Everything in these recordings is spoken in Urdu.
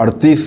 38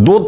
2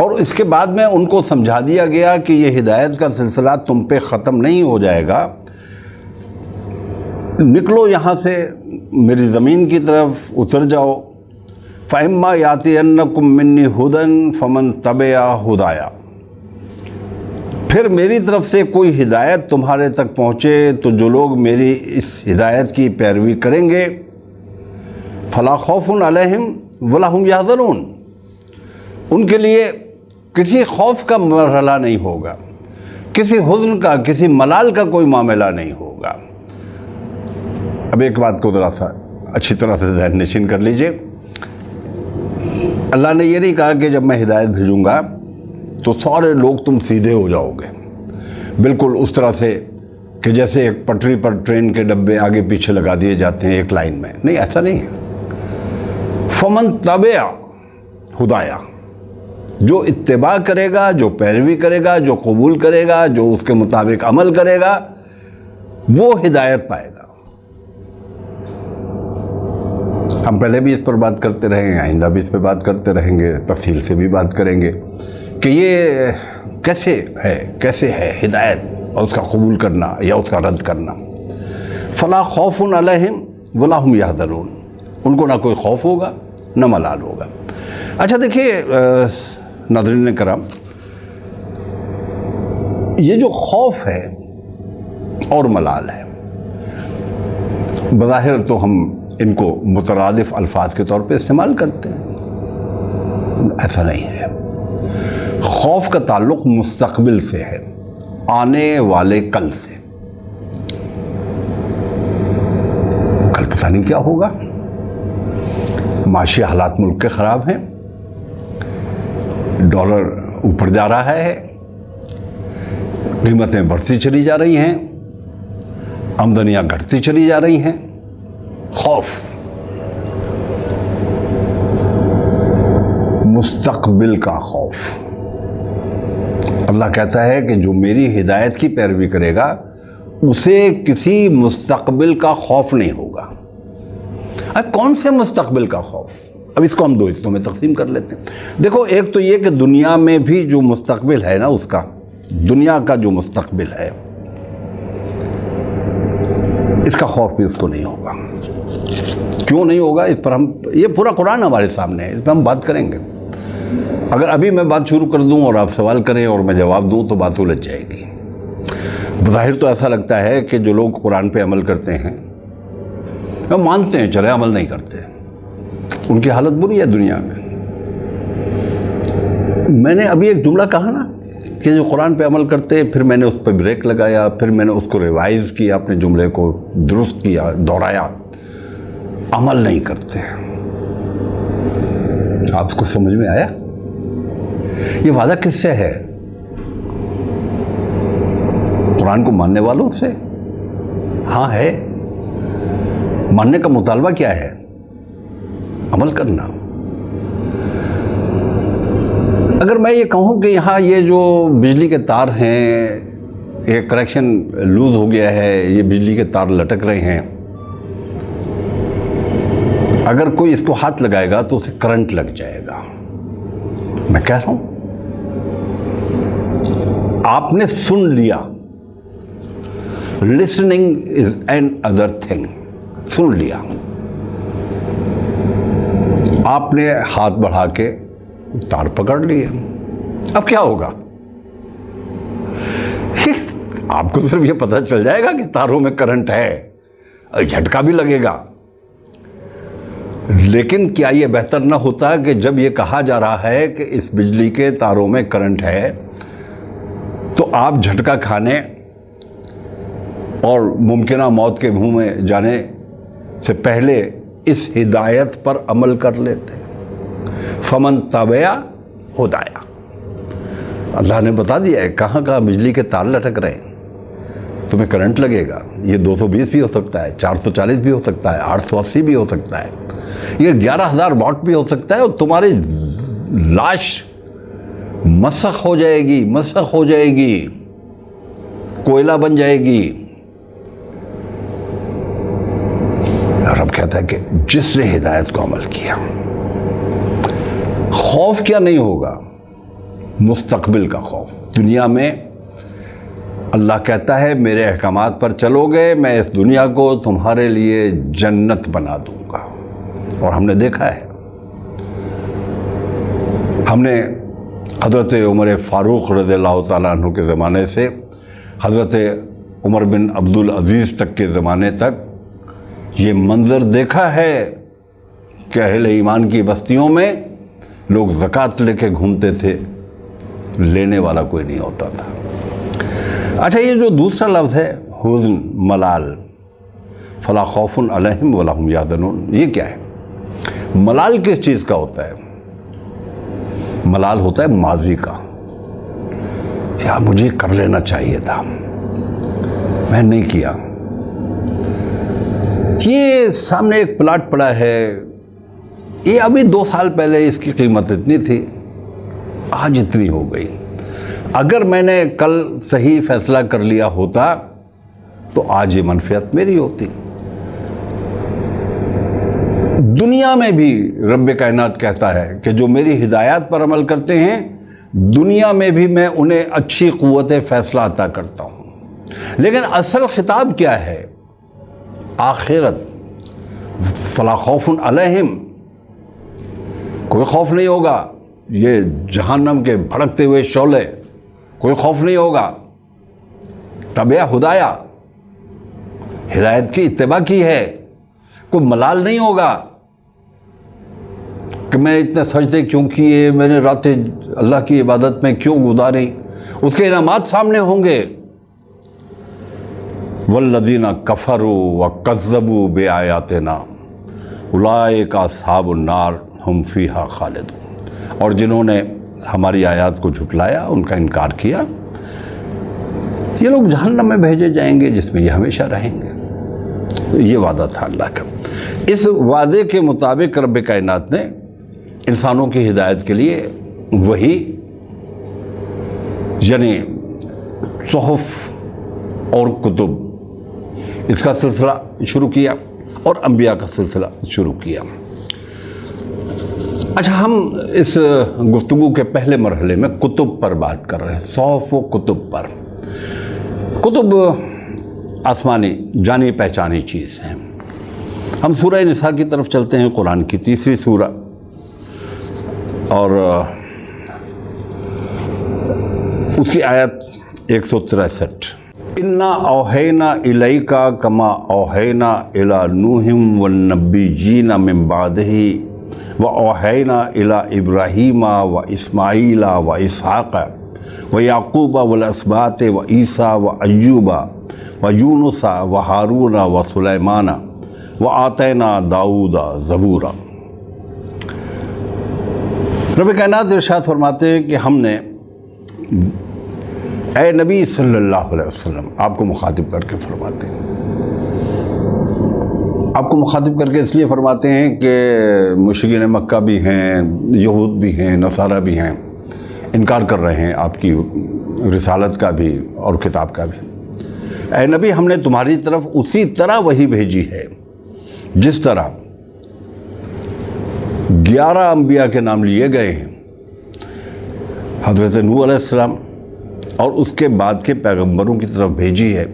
اور اس کے بعد میں ان کو سمجھا دیا گیا کہ یہ ہدایت کا سلسلہ تم پہ ختم نہیں ہو جائے گا، نکلو یہاں سے، میری زمین کی طرف اتر جاؤ۔ فَإِمَّا يَأْتِيَنَّكُم مِّنِّي هُدًى فَمَن تَبِعَ هُدَايَا، پھر میری طرف سے کوئی ہدایت تمہارے تک پہنچے تو جو لوگ میری اس ہدایت کی پیروی کریں گے فَلَا خَوْفٌ عَلَيْهِمْ وَلَا هُمْ يَحْزَنُونَ، ان کے لیے کسی خوف کا مرحلہ نہیں ہوگا، کسی حزن کا، کسی ملال کا کوئی معاملہ نہیں ہوگا۔ اب ایک بات کو ذرا سا اچھی طرح سے ذہن نشین کر لیجئے، اللہ نے یہ نہیں کہا کہ جب میں ہدایت بھیجوں گا تو سارے لوگ تم سیدھے ہو جاؤ گے، بالکل اس طرح سے کہ جیسے ایک پٹری پر ٹرین کے ڈبے آگے پیچھے لگا دیے جاتے ہیں ایک لائن میں، نہیں، ایسا نہیں ہے۔ فَمَن تَبِعَ هُدَايَا، جو اتباع کرے گا، جو پیروی کرے گا، جو قبول کرے گا، جو اس کے مطابق عمل کرے گا، وہ ہدایت پائے گا۔ ہم پہلے بھی اس پر بات کرتے رہیں گے، آئندہ بھی اس پہ بات کرتے رہیں گے، تفصیل سے بھی بات کریں گے کہ یہ کیسے ہے ہدایت اور اس کا قبول کرنا یا اس کا رد کرنا۔ فَلَا خَوْفٌ عَلَيْهِمْ وَلَا هُمْ يَحْزَنُونَ، ان کو نہ کوئی خوف ہوگا نہ ملال ہوگا۔ اچھا دیکھیے ناظرین کرام، یہ جو خوف ہے اور ملال ہے، بظاہر تو ہم ان کو مترادف الفاظ کے طور پہ استعمال کرتے ہیں، ایسا نہیں ہے۔ خوف کا تعلق مستقبل سے ہے، آنے والے کل سے۔ کل پتہ نہیں کیا ہوگا، معاشی حالات ملک کے خراب ہیں، ڈالر اوپر جا رہا ہے، قیمتیں بڑھتی چلی جا رہی ہیں، آمدنیاں گھٹتی چلی جا رہی ہیں۔ خوف مستقبل کا خوف۔ اللہ کہتا ہے کہ جو میری ہدایت کی پیروی کرے گا اسے کسی مستقبل کا خوف نہیں ہوگا۔ اب کون سے مستقبل کا خوف؟ اب اس کو ہم دو حصوں میں تقسیم کر لیتے ہیں۔ دیکھو، ایک تو یہ کہ دنیا میں بھی جو مستقبل ہے نا، اس کا دنیا کا جو مستقبل ہے اس کا خوف بھی اس کو نہیں ہوگا۔ کیوں نہیں ہوگا؟ اس پر یہ پورا قرآن ہمارے سامنے ہے، اس پہ ہم بات کریں گے۔ اگر ابھی میں بات شروع کر دوں اور آپ سوال کریں اور میں جواب دوں تو بات الجھ جائے گی۔ بظاہر تو ایسا لگتا ہے کہ جو لوگ قرآن پہ عمل کرتے ہیں، وہ مانتے ہیں، چلے عمل نہیں کرتے، ان کی حالت بری ہے دنیا میں۔ میں نے ابھی ایک جملہ کہا نا کہ جو قرآن پہ عمل کرتے، پھر میں نے اس پہ بریک لگایا، پھر میں نے اس کو ریوائز کیا، اپنے جملے کو درست کیا، دہرایا، عمل نہیں کرتے۔ آپ کو سمجھ میں آیا؟ یہ وعدہ کس سے ہے؟ قرآن کو ماننے والوں سے؟ ہاں ہے۔ ماننے کا مطالبہ کیا ہے؟ عمل کرنا۔ اگر میں یہ کہوں کہ یہاں یہ جو بجلی کے تار ہیں، یہ کنیکشن لوز ہو گیا ہے، یہ بجلی کے تار لٹک رہے ہیں، اگر کوئی اس کو ہاتھ لگائے گا تو اسے کرنٹ لگ جائے گا، میں کہہ رہا ہوں آپ نے سن لیا۔ Listening is another thing, سن لیا، آپ نے ہاتھ بڑھا کے تار پکڑ لیے، اب کیا ہوگا؟ آپ کو صرف یہ پتہ چل جائے گا کہ تاروں میں کرنٹ ہے، جھٹکا بھی لگے گا، لیکن کیا یہ بہتر نہ ہوتا کہ جب یہ کہا جا رہا ہے کہ اس بجلی کے تاروں میں کرنٹ ہے تو آپ جھٹکا کھانے اور ممکنہ موت کے منہ میں جانے سے پہلے اس ہدایت پر عمل کر لیتے؟ فمن تبع ہدایا، اللہ نے بتا دیا ہے کہاں کہاں بجلی کے تار لٹک رہے ہیں، تمہیں کرنٹ لگے گا۔ یہ 220 بھی ہو سکتا ہے، 440 بھی ہو سکتا ہے، 880 بھی ہو سکتا ہے، یہ 11,000 واٹ بھی ہو سکتا ہے، اور تمہاری لاش مسخ ہو جائے گی، مسخ ہو جائے گی، کوئلہ بن جائے گی۔ رب کہتا ہے کہ جس نے ہدایت کو عمل کیا، خوف کیا نہیں ہوگا، مستقبل کا خوف۔ دنیا میں اللہ کہتا ہے میرے احکامات پر چلو گے میں اس دنیا کو تمہارے لیے جنت بنا دوں گا، اور ہم نے دیکھا ہے، ہم نے حضرت عمر فاروق رضی اللہ تعالیٰ عنہ کے زمانے سے حضرت عمر بن عبدالعزیز تک کے زمانے تک یہ منظر دیکھا ہے کہ اہل ایمان کی بستیوں میں لوگ زکوٰۃ لے کے گھومتے تھے، لینے والا کوئی نہیں ہوتا تھا۔ اچھا، یہ جو دوسرا لفظ ہے حزن، ملال، فلا خوف علیہم ولا هم یحزنون، یہ کیا ہے؟ ملال کس چیز کا ہوتا ہے؟ ملال ہوتا ہے ماضی کا، یا مجھے کر لینا چاہیے تھا، میں نہیں کیا۔ یہ سامنے ایک پلاٹ پڑا ہے، یہ ابھی 2 سال پہلے اس کی قیمت اتنی تھی، آج اتنی ہو گئی۔ اگر میں نے کل صحیح فیصلہ کر لیا ہوتا تو آج یہ منفعت میری ہوتی۔ دنیا میں بھی رب کائنات کہتا ہے کہ جو میری ہدایات پر عمل کرتے ہیں دنیا میں بھی میں انہیں اچھی قوت فیصلہ عطا کرتا ہوں، لیکن اصل خطاب کیا ہے؟ آخرت، فلا خوف علیہم، کوئی خوف نہیں ہوگا، یہ جہنم کے بھڑکتے ہوئے شعلے، کوئی خوف نہیں ہوگا، تبع ہدایہ، ہدایت کی اتباع کی ہے، کوئی ملال نہیں ہوگا کہ میں اتنے سجدے کیوں کیے، میں نے راتیں اللہ کی عبادت میں کیوں گزاری، اس کے انعامات سامنے ہوں گے۔ والذین کفروا وکذبوا بآیاتنا اولئک اصحاب النار ہم فیہا خالدون، اور جنہوں نے ہماری آیات کو جھٹلایا، ان کا انکار کیا، یہ لوگ جہنم میں بھیجے جائیں گے جس میں یہ ہمیشہ رہیں گے۔ یہ وعدہ تھا اللہ کا۔ اس وعدے کے مطابق رب کائنات نے انسانوں کی ہدایت کے لیے وحی، یعنی صحف اور کتب، اس کا سلسلہ شروع کیا، اور انبیاء کا سلسلہ شروع کیا۔ اچھا، ہم اس گفتگو کے پہلے مرحلے میں کتب پر بات کر رہے ہیں، صحف و کتب پر۔ کتب آسمانی جانی پہچانی چیز ہیں۔ ہم سورہ نساء کی طرف چلتے ہیں، قرآن کی 3 سورہ، اور اس کی آیت 163، اِنَّا أَوْحَيْنَا إِلَيْكَ كَمَا أَوْحَيْنَا إِلَى نُوحٍ وَالنَّبِيِّينَ مِن بَعْدِهِ وَأَوْحَيْنَا إِلَى إِبْرَاهِيمَ وَإِسْمَاعِيلَ وَإِسْحَاقَ وَيَعْقُوبَ وَالْأَسْبَاطِ وَعِيسَىٰ وَأَيُّوبَ وَيُونُسَ وَهَارُونَ وَسُلَيْمَانَ وَآتَيْنَا دَاوُودَ زَبُورًا۔ رب کائنات ارشاد فرماتے ہیں کہ ہم نے اے نبی صلی اللہ علیہ وسلم، آپ کو مخاطب کر کے فرماتے ہیں، آپ کو مخاطب کر کے اس لیے فرماتے ہیں کہ مشرکین مکہ بھی ہیں، یہود بھی ہیں، نصارہ بھی ہیں، انکار کر رہے ہیں آپ کی رسالت کا بھی اور کتاب کا بھی۔ اے نبی، ہم نے تمہاری طرف اسی طرح وحی بھیجی ہے جس طرح 11 انبیاء کے نام لیے گئے ہیں، حضرت نوح علیہ السلام اور اس کے بعد کے پیغمبروں کی طرف بھیجی ہے۔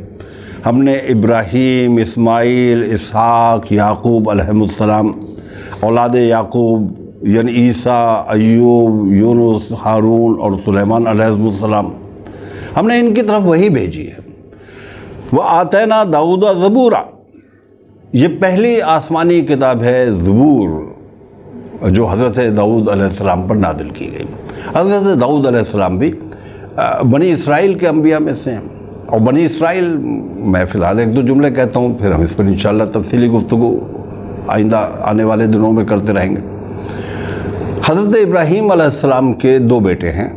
ہم نے ابراہیم، اسماعیل، اسحاق، یعقوب علیہ السلام، اولاد یعقوب یعنی عیسیٰ، ایوب، یونس، ہارون اور سلیمان علیہ السلام، ہم نے ان کی طرف وہی بھیجی ہے۔ وَآتَيْنَا دَاوُودَ زَبُورًا، یہ پہلی آسمانی کتاب ہے زبور، جو حضرت داؤد علیہ السلام پر نازل کی گئی۔ حضرت داؤد علیہ السلام بھی بنی اسرائیل کے انبیاء میں سے ہیں، اور بنی اسرائیل، میں فی الحال 1-2 جملے کہتا ہوں، پھر ہم اس پر انشاءاللہ تفصیلی گفتگو آئندہ آنے والے دنوں میں کرتے رہیں گے۔ حضرت ابراہیم علیہ السلام کے 2 بیٹے ہیں،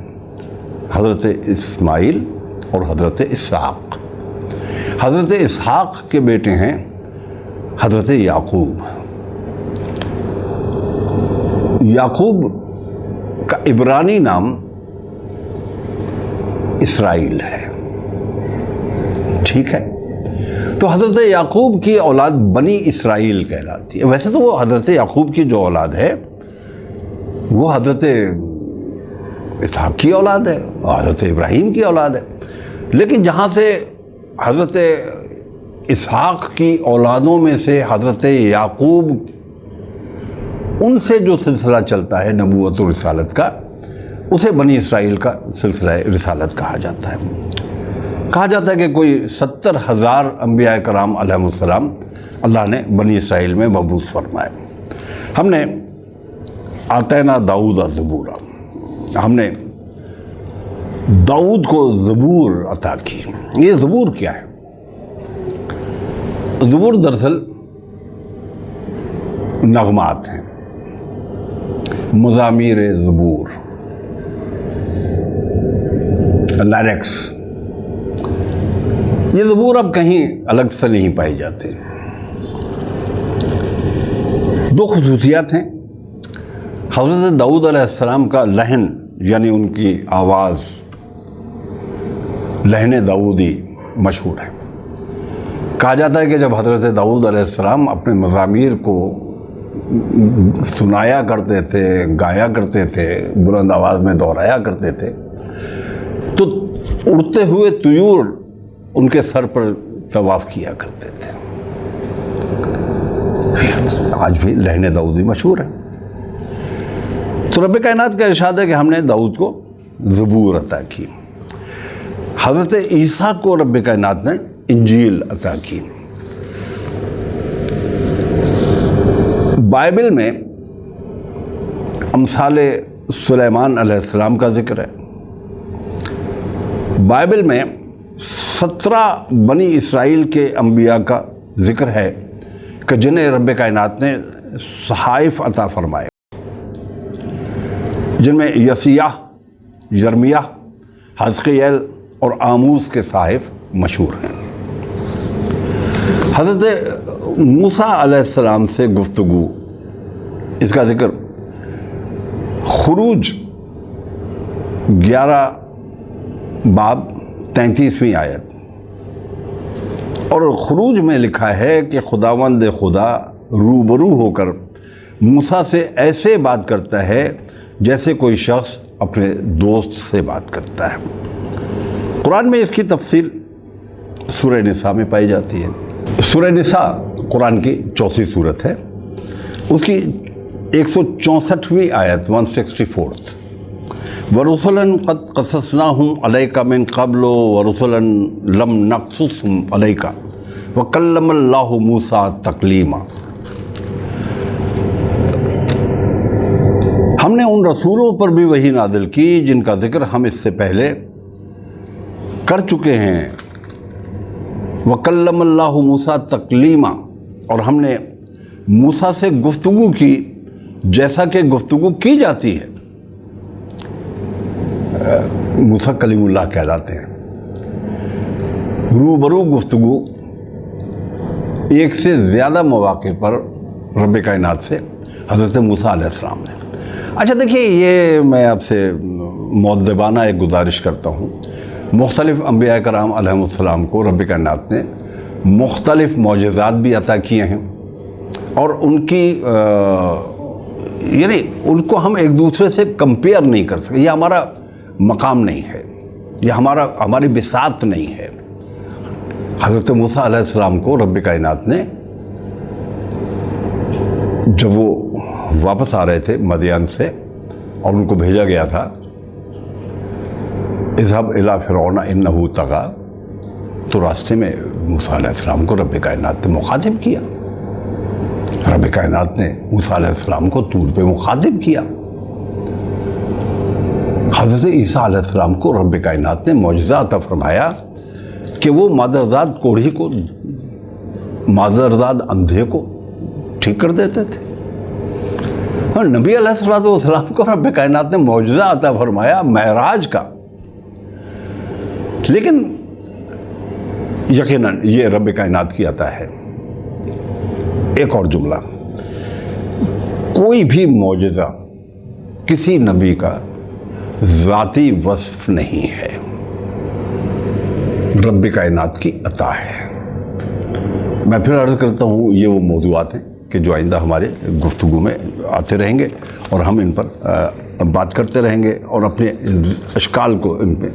حضرت اسماعیل اور حضرت اسحاق۔ حضرت اسحاق کے بیٹے ہیں حضرت یعقوب۔ یعقوب کا عبرانی نام اسرائیل ہے، ٹھیک ہے؟ تو حضرت یعقوب کی اولاد بنی اسرائیل کہلاتی ہے۔ ویسے تو وہ حضرت یعقوب کی جو اولاد ہے وہ حضرت اسحاق کی اولاد ہے اور حضرت ابراہیم کی اولاد ہے، لیکن جہاں سے حضرت اسحاق کی اولادوں میں سے حضرت یعقوب، ان سے جو سلسلہ چلتا ہے نبوت و رسالت کا، اسے بنی اسرائیل کا سلسلہ رسالت کہا جاتا ہے۔ کہا جاتا ہے کہ کوئی 70,000 انبیاء کرام علیہم السلام اللہ نے بنی اسرائیل میں مبعوث فرمائے۔ ہم نے آتینا داؤد الزبور، ہم نے داؤد کو زبور عطا کی۔ یہ زبور کیا ہے؟ زبور دراصل نغمات ہیں، مزامیر زبور، لیرکس۔ یہ زبور اب کہیں الگ سے نہیں پائی جاتے۔ دو خصوصیات ہیں۔ حضرت داؤد علیہ السلام کا لحن، یعنی ان کی آواز، لحن داؤدی مشہور ہے۔ کہا جاتا ہے کہ جب حضرت داؤد علیہ السلام اپنے مزامیر کو سنایا کرتے تھے، گایا کرتے تھے، بلند آواز میں دہرایا کرتے تھے، تو اڑتے ہوئے طیور ان کے سر پر طواف کیا کرتے تھے۔ آج بھی لحن داؤدی مشہور ہے۔ تو رب کائنات کا ارشاد ہے کہ ہم نے داؤد کو زبور عطا کی۔ حضرت عیسیٰ کو رب کائنات نے انجیل عطا کی۔ بائبل میں امثال سلیمان علیہ السلام کا ذکر ہے۔ بائبل میں 17 بنی اسرائیل کے انبیاء کا ذکر ہے کہ جنہیں رب کائنات نے صحائف عطا فرمائے، جن میں یسیاہ، یرمیہ، حزقیل اور آموز کے صحائف مشہور ہیں۔ حضرت موسیٰ علیہ السلام سے گفتگو، اس کا ذکر خروج 11 باب 33ویں آیت، اور خروج میں لکھا ہے کہ خداوند خدا روبرو ہو کر موسیٰ سے ایسے بات کرتا ہے جیسے کوئی شخص اپنے دوست سے بات کرتا ہے۔ قرآن میں اس کی تفصیل سورہ نساء میں پائی جاتی ہے۔ سورہ نساء قرآن کی 34 سورت ہے۔ اس کی 164ویں آیت 164، وَرُسُلًا قَدْ قَصَصْنَاهُمْ عَلَيْكَ مِنْ قَبْلُ وَرُسُلًا لَمْ نَقْصُصْهُمْ عَلَيْكَ وَكَلَّمَ اللَّهُ مُوسَىٰ تَكْلِيمًا۔ ہم نے ان رسولوں پر بھی وحی نازل کی جن کا ذکر ہم اس سے پہلے کر چکے ہیں، وَكَلَّمَ اللَّهُ مُوسَىٰ تَكْلِيمًا، اور ہم نے موسیٰ سے گفتگو کی جیسا کہ گفتگو کی جاتی ہے۔ موسیٰ کلیم اللہ کہلاتے ہیں۔ روبرو گفتگو ایک سے زیادہ مواقع پر رب کائنات سے حضرت موسیٰ علیہ السلام نے۔ اچھا دیکھیے، یہ میں آپ سے مؤدبانہ ایک گزارش کرتا ہوں۔ مختلف انبیاء کرام علیہم السلام کو رب کائنات نے مختلف معجزات بھی عطا کیے ہیں، اور ان کی یعنی ان کو ہم ایک دوسرے سے کمپیئر نہیں کر سکتے۔ یہ ہمارا مقام نہیں ہے، یہ ہماری بساط نہیں ہے۔ حضرت موسیٰ علیہ السلام کو رب کائنات نے جب وہ واپس آ رہے تھے مدین سے اور ان کو بھیجا گیا تھا، اذهب الى فرعون انه طغى، تو راستے میں موسیٰ علیہ السلام کو رب کائنات نے مخاطب کیا۔ رب کائنات نے موسیٰ علیہ السلام کو طور پہ مخاطب کیا۔ حضرت عیسیٰ علیہ السلام کو رب کائنات نے معجزہ عطا فرمایا کہ وہ مادرزاد کوڑھی کو، مادرزاد اندھے کو ٹھیک کر دیتے تھے۔ اور نبی علیہ السلام کو رب کائنات نے معجزہ عطا فرمایا معراج کا۔ لیکن یقیناً یہ رب کائنات کی عطا ہے۔ ایک اور جملہ، کوئی بھی معجزہ کسی نبی کا ذاتی وصف نہیں ہے، رب کائنات کی عطا ہے۔ میں پھر عرض کرتا ہوں، یہ وہ موضوعات ہیں کہ جو آئندہ ہمارے گفتگو میں آتے رہیں گے اور ہم ان پر بات کرتے رہیں گے اور اپنے اشکال کو ان پہ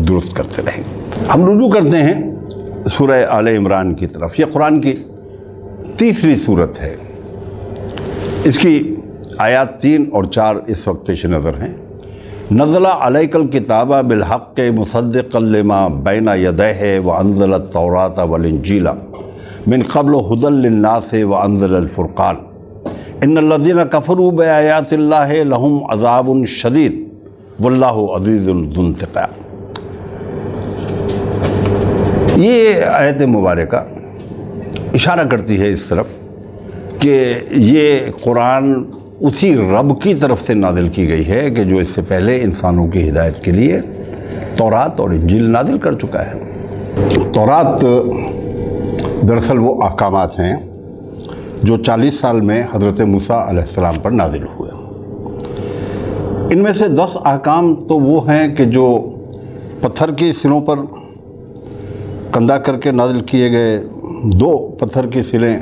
درست کرتے رہیں گے۔ ہم رجوع کرتے ہیں سورہ آل عمران کی طرف۔ یہ قرآن کی تیسری صورت ہے۔ اس کی آیات 3 اور 4 اس وقت پیش نظر ہیں۔ نزل علیک الکتاب بالحق مصدقا لما بین یدیہ وانزل التوراۃ والانجیل من قبل ھدی للناس وانزل الفرقان ان الذین کفروا بآیات اللہ لہم عذاب شدید واللہ عزیز ذو انتقام۔ یہ آیت مبارکہ اشارہ کرتی ہے اس طرف کہ یہ قرآن اسی رب کی طرف سے نازل کی گئی ہے کہ جو اس سے پہلے انسانوں کی ہدایت کے لیے تورات اور انجیل نازل کر چکا ہے۔ تورات دراصل وہ احکامات ہیں جو 40 سال میں حضرت موسیٰ علیہ السلام پر نازل ہوئے۔ ان میں سے 10 احکام تو وہ ہیں کہ جو پتھر کی سلوں پر کندہ کر کے نازل کیے گئے، 2 پتھر کی سلیں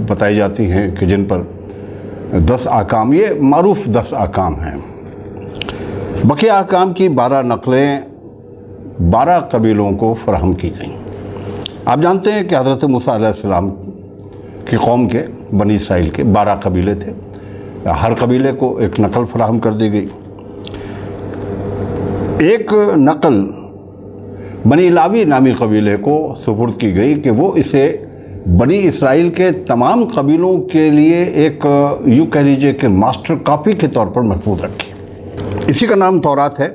بتائی جاتی ہیں کہ جن پر 10 احکام، یہ معروف 10 احکام ہیں۔ بقیہ احکام کی 12 نقلیں 12 قبیلوں کو فراہم کی گئیں۔ آپ جانتے ہیں کہ حضرت موسیٰ علیہ السلام کی قوم کے بنی اسرائیل کے 12 قبیلے تھے، ہر قبیلے کو ایک نقل فراہم کر دی گئی۔ ایک نقل بنی لاوی نامی قبیلے کو سپرد کی گئی کہ وہ اسے بنی اسرائیل کے تمام قبیلوں کے لیے ایک یوں کہہ لیجئے کہ ماسٹر کاپی کے طور پر محفوظ رکھی۔ اسی کا نام تورات ہے۔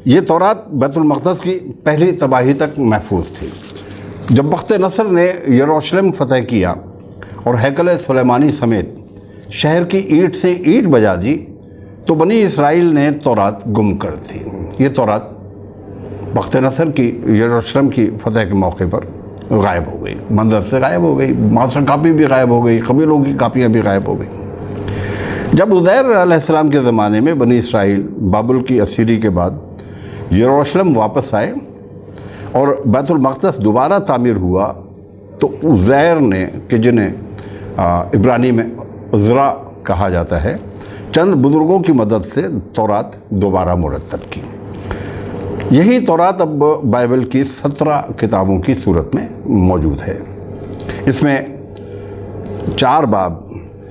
یہ تورات بیت المقدس کی پہلی تباہی تک محفوظ تھی۔ جب بخت نصر نے یروشلم فتح کیا اور ہیکل سلیمانی سمیت شہر کی اینٹ سے اینٹ بجا دی تو بنی اسرائیل نے تورات گم کر دی۔ یہ تورات بخت نصر کی یروشلم کی فتح کے موقع پر غائب ہو گئی، منظر سے غائب ہو گئی، ماسٹر کاپی بھی غائب ہو گئی، قبیلوں کی کاپیاں بھی غائب ہو گئی۔ جب عزیر علیہ السلام کے زمانے میں بنی اسرائیل بابل کی اسیری کے بعد یروشلم واپس آئے اور بیت المقدس دوبارہ تعمیر ہوا تو عزیر نے، کہ جنہیں عبرانی میں عزرا کہا جاتا ہے، چند بزرگوں کی مدد سے تورات دوبارہ مرتب کی۔ یہی تورات اب بائبل کی 17 کتابوں کی صورت میں موجود ہے۔ اس میں 4 باب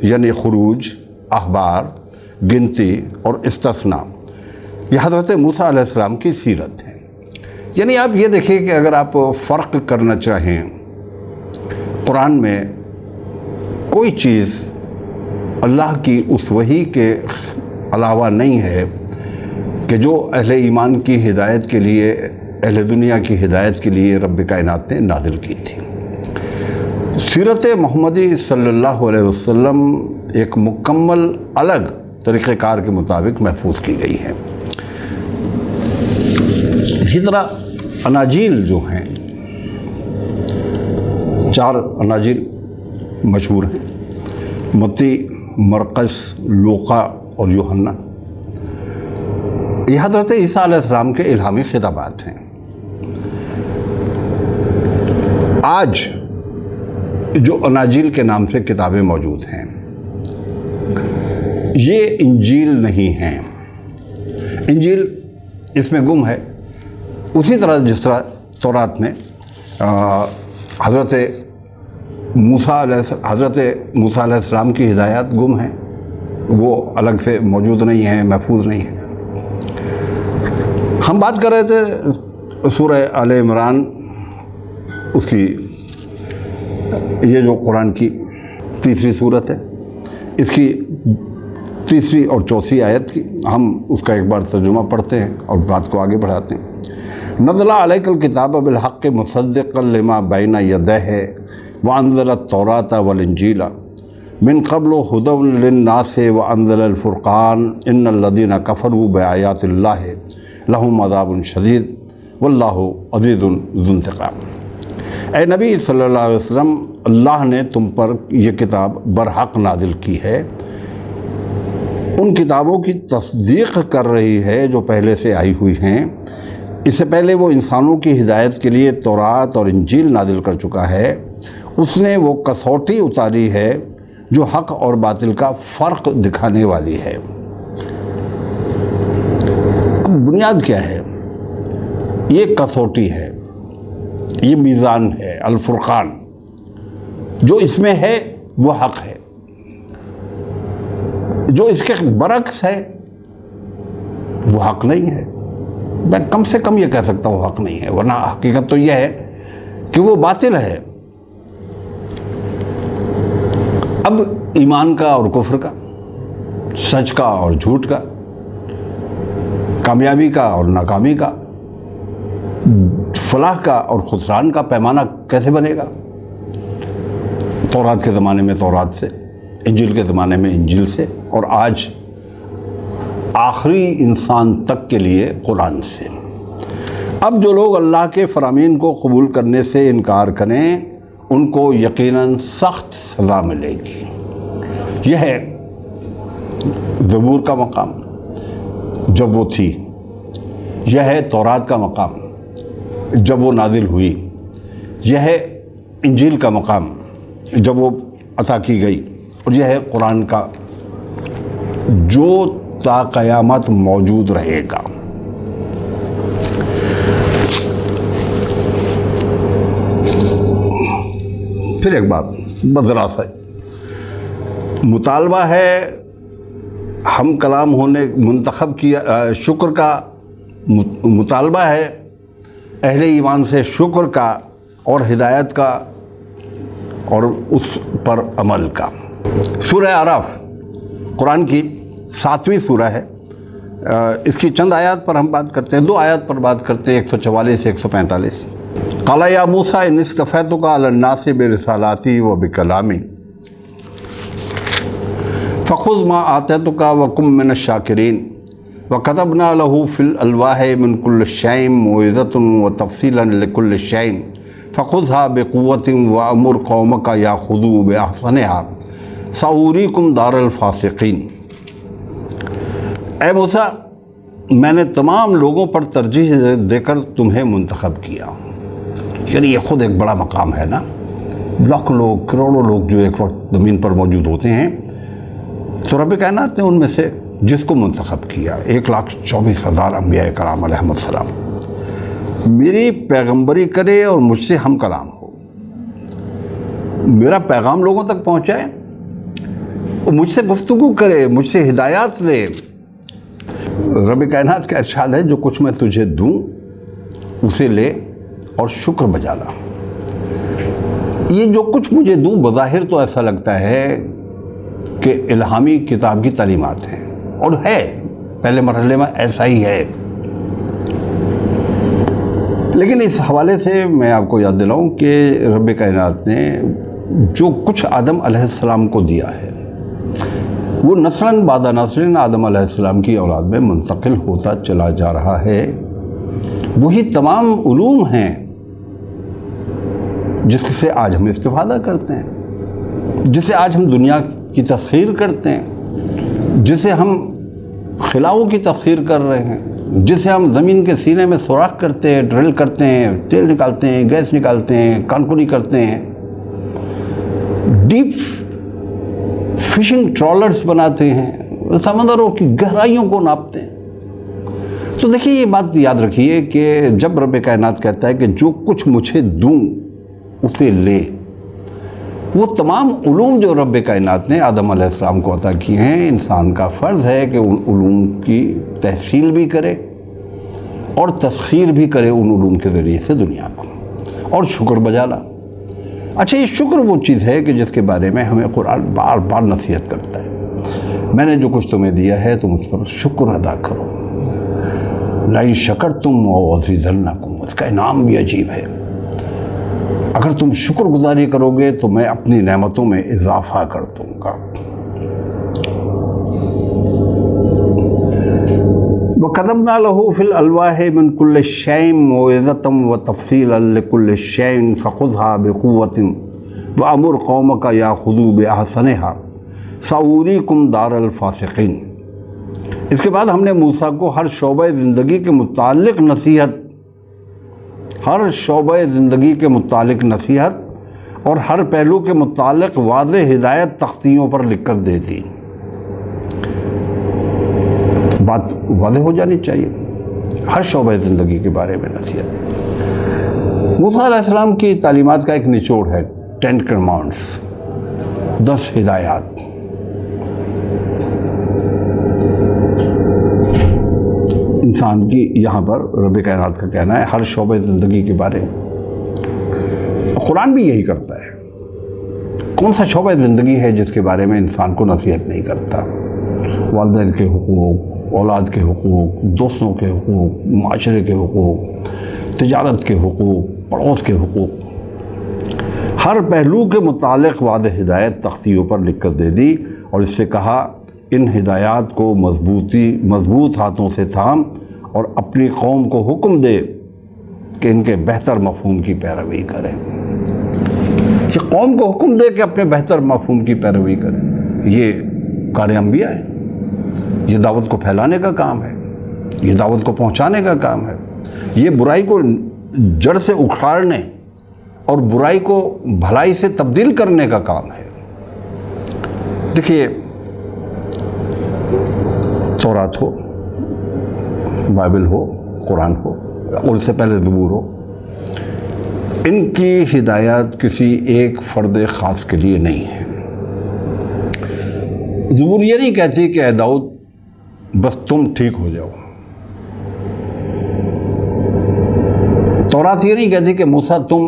یعنی خروج، اخبار، گنتی اور استثناء یہ حضرت موسیٰ علیہ السلام کی سیرت ہے۔ یعنی آپ یہ دیکھیں کہ اگر آپ فرق کرنا چاہیں، قرآن میں کوئی چیز اللہ کی اس وحی کے علاوہ نہیں ہے کہ جو اہل ایمان کی ہدایت کے لیے، اہل دنیا کی ہدایت کے لیے رب کائنات نے نازل کی تھی۔ سیرت محمدی صلی اللہ علیہ وسلم ایک مکمل الگ طریقہ کار کے مطابق محفوظ کی گئی ہے۔ اسی طرح اناجیل جو ہیں، 4 اناجیل مشہور ہیں، متی، مرقس، لوقا اور یوحنا۔ یہ حضرت عیسیٰ علیہ السلام کے الہامی خطابات ہیں۔ آج جو اناجیل کے نام سے کتابیں موجود ہیں یہ انجیل نہیں ہیں۔ انجیل اس میں گم ہے، اسی طرح جس طرح تورات میں حضرت موسیٰ علیہ السلام کی ہدایات گم ہیں، وہ الگ سے موجود نہیں ہیں، محفوظ نہیں ہیں۔ ہم بات کر رہے تھے سورہ آل عمران، اس کی یہ جو قرآن کی تیسری صورت ہے، اس کی 3 اور 4 آیت کی ہم اس کا ایک بار ترجمہ پڑھتے ہیں اور بات کو آگے بڑھاتے ہیں۔ نزل علیک الکتاب بالحق مصدقا لما بین یدیہ وانزل التوراۃ والانجیل من قبل ھدی للناس وانزل الفرقان ان الذین کفروا بآیات اللہ لہم عذاب شدید واللہ عزیز ذو انتقام۔ اے نبی صلی اللہ علیہ وسلم، اللہ نے تم پر یہ کتاب برحق نازل کی ہے، ان کتابوں کی تصدیق کر رہی ہے جو پہلے سے آئی ہوئی ہیں۔ اس سے پہلے وہ انسانوں کی ہدایت کے لیے تورات اور انجیل نازل کر چکا ہے۔ اس نے وہ کسوٹی اتاری ہے جو حق اور باطل کا فرق دکھانے والی ہے۔ بنیاد کیا ہے؟ یہ کسوٹی ہے، یہ میزان ہے، الفرقان۔ جو اس میں ہے وہ حق ہے، جو اس کے برعکس ہے وہ حق نہیں ہے۔ میں کم سے کم یہ کہہ سکتا ہوں حق نہیں ہے، ورنہ حقیقت تو یہ ہے کہ وہ باطل ہے۔ اب ایمان کا اور کفر کا، سچ کا اور جھوٹ کا، کامیابی کا اور ناکامی کا، فلاح کا اور خسران کا پیمانہ کیسے بنے گا؟ تورات کے زمانے میں تورات سے، انجیل کے زمانے میں انجیل سے، اور آج آخری انسان تک کے لیے قرآن سے۔ اب جو لوگ اللہ کے فرامین کو قبول کرنے سے انکار کریں ان کو یقیناً سخت سزا ملے گی۔ یہ ہے زبور کا مقام جب وہ تھی، یہ ہے تورات کا مقام جب وہ نازل ہوئی، یہ ہے انجیل کا مقام جب وہ عطا کی گئی، اور یہ ہے قرآن کا جو تا قیامت موجود رہے گا۔ پھر ایک بات بذرا سا مطالبہ ہے ہم کلام ہونے منتخب کیا، شکر کا مطالبہ ہے اہل ایمان سے، شکر کا اور ہدایت کا اور اس پر عمل کا۔ سورہ اعراف قرآن کی 7ویں سورہ ہے، اس کی چند آیات پر ہم بات کرتے ہیں، 2 آیات پر بات کرتے ہیں، 144 سے 145۔ قال یا موسیٰ ان اصطفیتک علی الناس برسالاتی و بکلامی فخذ ما آتیتک وکن من الشاکرین وکتبنا له فی الالواح من کل شیء موعظۃ وتفصیلا لکل شیء فخذها بقوۃ وامر قومک یاخذوا باحسنها ساوریکم دار الفاسقین۔ اے موسیٰ، میں نے تمام لوگوں پر ترجیح دے کر تمہیں منتخب کیا۔ یعنی یہ خود ایک بڑا مقام ہے نا، لاکھوں لوگ، کروڑوں لوگ جو ایک وقت زمین پر موجود ہوتے ہیں، تو رب کائنات نے ان میں سے جس کو منتخب کیا 1,24,000 انبیاء کرام علیہم السلام، میری پیغمبری کرے اور مجھ سے ہم کلام ہو، میرا پیغام لوگوں تک پہنچائے، مجھ سے گفتگو کرے، مجھ سے ہدایات لے۔ رب کائنات کا ارشاد ہے جو کچھ میں تجھے دوں اسے لے اور شکر بجا لا۔ یہ جو کچھ مجھے دوں بظاہر تو ایسا لگتا ہے کہ الہامی کتاب کی تعلیمات ہیں، اور ہے پہلے مرحلے میں ایسا ہی ہے، لیکن اس حوالے سے میں آپ کو یاد دلاؤں کہ رب کائنات نے جو کچھ آدم علیہ السلام کو دیا ہے وہ نسلاً بعد نسلاً آدم علیہ السلام کی اولاد میں منتقل ہوتا چلا جا رہا ہے۔ وہی تمام علوم ہیں جس سے آج ہم استفادہ کرتے ہیں، جسے آج ہم دنیا کی تسخیر کرتے ہیں، جسے ہم خلاؤں کی تسخیر کر رہے ہیں، جسے ہم زمین کے سینے میں سوراخ کرتے ہیں، ڈرل کرتے ہیں، تیل نکالتے ہیں، گیس نکالتے ہیں، کانکنی کرتے ہیں، ڈیپ فشنگ ٹرالرز بناتے ہیں، سمندروں کی گہرائیوں کو ناپتے ہیں۔ تو دیکھیے یہ بات یاد رکھیے کہ جب رب کائنات کہتا ہے کہ جو کچھ مجھے دوں اسے لے، وہ تمام علوم جو رب کائنات نے آدم علیہ السلام کو عطا کیے ہیں، انسان کا فرض ہے کہ ان علوم کی تحصیل بھی کرے اور تسخیر بھی کرے ان علوم کے ذریعے سے دنیا کو، اور شکر بجا لا۔ اچھا، یہ شکر وہ چیز ہے کہ جس کے بارے میں ہمیں قرآن بار بار نصیحت کرتا ہے، میں نے جو کچھ تمہیں دیا ہے تم اس پر شکر ادا کرو، لَئِن شَكَرْتُمْ لَأَزِيدَنَّكُمْ، اس کا انعام بھی عجیب ہے، اگر تم شکر گزاری کرو گے تو میں اپنی نعمتوں میں اضافہ کر دوں گا۔ وَكَتَبْنَا لَهُ فِي الْأَلْوَاحِ مِنْ كُلِّ شَيْءٍ مَوْعِظَةً وَتَفْصِيلًا لِكُلِّ شَيْءٍ فَخُذْهَا بِقُوَّةٍ وَأَمُرْ قَوْمَكَ يَأْخُذُوا بِأَحْسَنِهَا سَأُرِيكُمْ دَارَ الْفَاسِقِينَ۔ اس کے بعد ہم نے موسیٰ کو ہر شعبہ زندگی کے متعلق نصیحت، ہر شعبہ زندگی کے متعلق نصیحت اور ہر پہلو کے متعلق واضح ہدایت تختیوں پر لکھ کر دے دی۔ بات واضح ہو جانی چاہیے ہر شعبہ زندگی کے بارے میں نصیحت۔ موسیٰ علیہ السلام کی تعلیمات کا ایک نچوڑ ہے 10 کمانڈس، 10 ہدایات۔ انسان کی یہاں پر رب کائنات کا کہنا ہے ہر شعبہ زندگی کے بارے میں۔ قرآن بھی یہی کرتا ہے۔ کون سا شعبہ زندگی ہے جس کے بارے میں انسان کو نصیحت نہیں کرتا؟ والدین کے حقوق، اولاد کے حقوق، دوستوں کے حقوق، معاشرے کے حقوق، تجارت کے حقوق، پڑوس کے حقوق، ہر پہلو کے متعلق واضح ہدایت تختیوں پر لکھ کر دے دی، اور اس سے کہا ان ہدایات کو مضبوط ہاتھوں سے تھام اور اپنی قوم کو حکم دے کہ ان کے بہتر مفہوم کی پیروی کریں۔ کہ قوم کو حکم دے کہ اپنے بہتر مفہوم کی پیروی کریں، یہ کار انبیاء ہے۔ یہ دعوت کو پھیلانے کا کام ہے، یہ دعوت کو پہنچانے کا کام ہے، یہ برائی کو جڑ سے اکھاڑنے اور برائی کو بھلائی سے تبدیل کرنے کا کام ہے۔ دیکھیے، تورات ہو، بائبل ہو، قرآن ہو، اور اس سے پہلے زبور ہو، ان کی ہدایات کسی ایک فرد خاص کے لیے نہیں ہے۔ زبور یہ نہیں کہتی کہ اے داؤد بس تم ٹھیک ہو جاؤ۔ تورات یہ نہیں کہتی کہ موسیٰ تم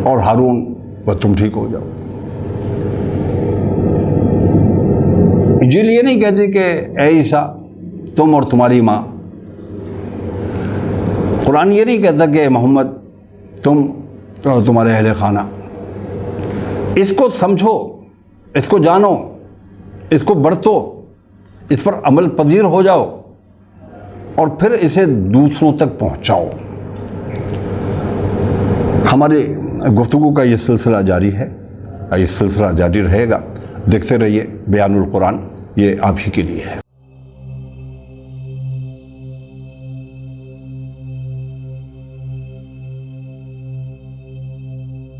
اور ہارون بس تم ٹھیک ہو جاؤ۔ انجیل یہ نہیں کہتی کہ اے عیسیٰ تم اور تمہاری ماں۔ قرآن یہ نہیں کہتا کہ اے محمد تم اور تمہارے اہل خانہ۔ اس کو سمجھو، اس کو جانو، اس کو برتو، اس پر عمل پذیر ہو جاؤ، اور پھر اسے دوسروں تک پہنچاؤ۔ ہماری گفتگو کا یہ سلسلہ جاری ہے، یہ سلسلہ جاری رہے گا۔ دیکھتے رہیے بیان القرآن، یہ آپ ہی کے لیے ہے۔